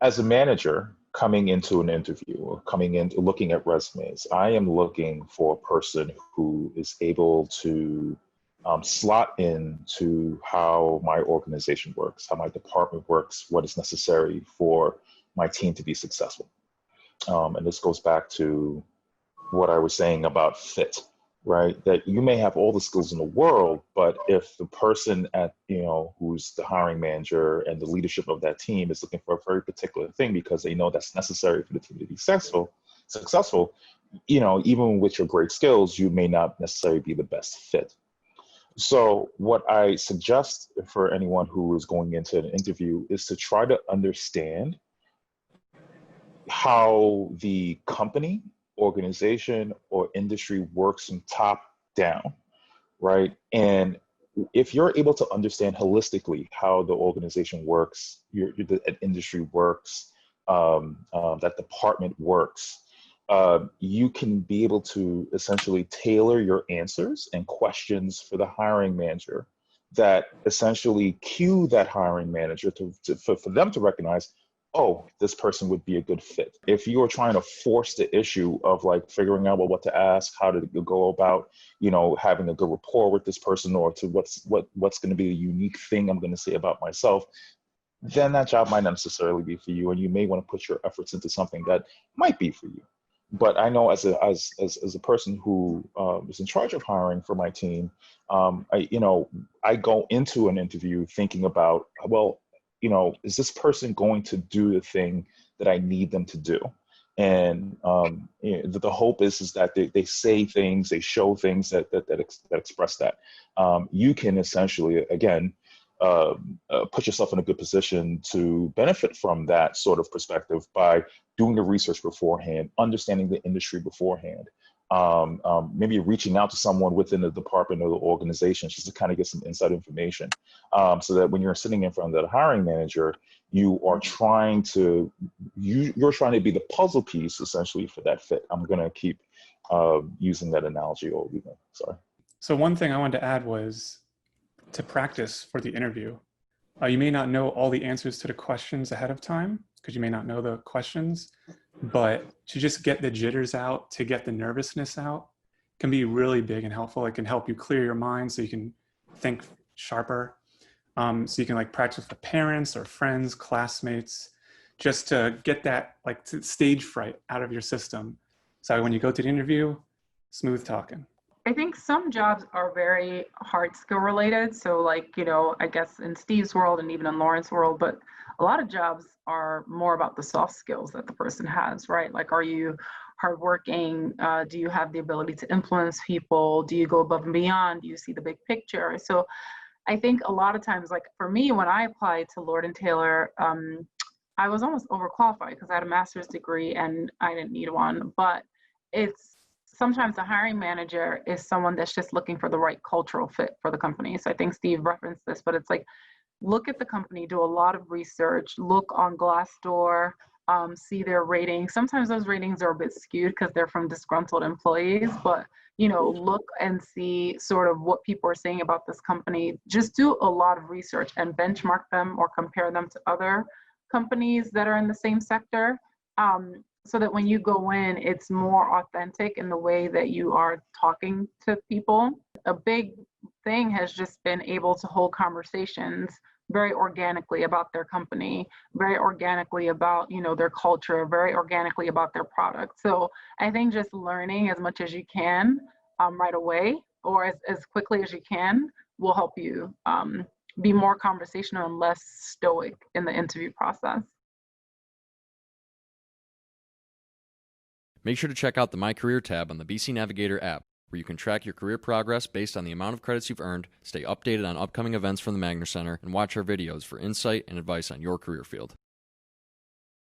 As a manager coming into an interview or coming in looking at resumes, I am looking for a person who is able to slot in to how my organization works, how my department works, what is necessary for my team to be successful. And this goes back to what I was saying about fit, right? That you may have all the skills in the world, but if the person at, who's the hiring manager and the leadership of that team is looking for a very particular thing because they know that's necessary for the team to be successful, even with your great skills, you may not necessarily be the best fit. So what I suggest for anyone who is going into an interview is to try to understand how the company, organization, or industry works from top down, right? And if you're able to understand holistically how the organization works, the industry works, that department works, you can be able to essentially tailor your answers and questions for the hiring manager that essentially cue that hiring manager for them to recognize, oh, this person would be a good fit. If you are trying to force the issue of like figuring out, well, what to ask, how to go about, having a good rapport with this person, or to what's going to be a unique thing I'm going to say about myself, then that job might not necessarily be for you, and you may want to put your efforts into something that might be for you. But I know as a person who is in charge of hiring for my team, I go into an interview thinking about, well, is this person going to do the thing that I need them to do? And the hope is that they say things, they show things that express that. You can essentially, again, put yourself in a good position to benefit from that sort of perspective by doing the research beforehand, understanding the industry beforehand, maybe reaching out to someone within the department or the organization just to kind of get some inside information, so that when you're sitting in front of the hiring manager, you're trying to be the puzzle piece essentially for that fit. I'm going to keep using that analogy all evening. Sorry. So one thing I wanted to add was to practice for the interview. You may not know all the answers to the questions ahead of time because you may not know the questions, but to just get the jitters out, to get the nervousness out, can be really big and helpful. It can help you clear your mind so you can think sharper. So you can practice with parents or friends, classmates, just to get that stage fright out of your system. So when you go to the interview, smooth talking. I think some jobs are very hard skill related. So I guess in Steve's world and even in Lauren's world, but a lot of jobs are more about the soft skills that the person has, right? Like, are you hardworking? Do you have the ability to influence people? Do you go above and beyond? Do you see the big picture? So I think a lot of times, for me, when I applied to Lord & Taylor, I was almost overqualified because I had a master's degree and I didn't need one, but sometimes the hiring manager is someone that's just looking for the right cultural fit for the company. So I think Steve referenced this, but it's look at the company, do a lot of research, look on Glassdoor, see their ratings. Sometimes those ratings are a bit skewed because they're from disgruntled employees, but look and see sort of what people are saying about this company. Just do a lot of research and benchmark them or compare them to other companies that are in the same sector. So that when you go in, it's more authentic in the way that you are talking to people. A big thing has just been able to hold conversations very organically about their company, very organically about, their culture, very organically about their product. So I think just learning as much as you can right away, or as quickly as you can, will help you be more conversational and less stoic in the interview process. Make sure to check out the My Career tab on the BC Navigator app, where you can track your career progress based on the amount of credits you've earned, stay updated on upcoming events from the Magner Center, and watch our videos for insight and advice on your career field.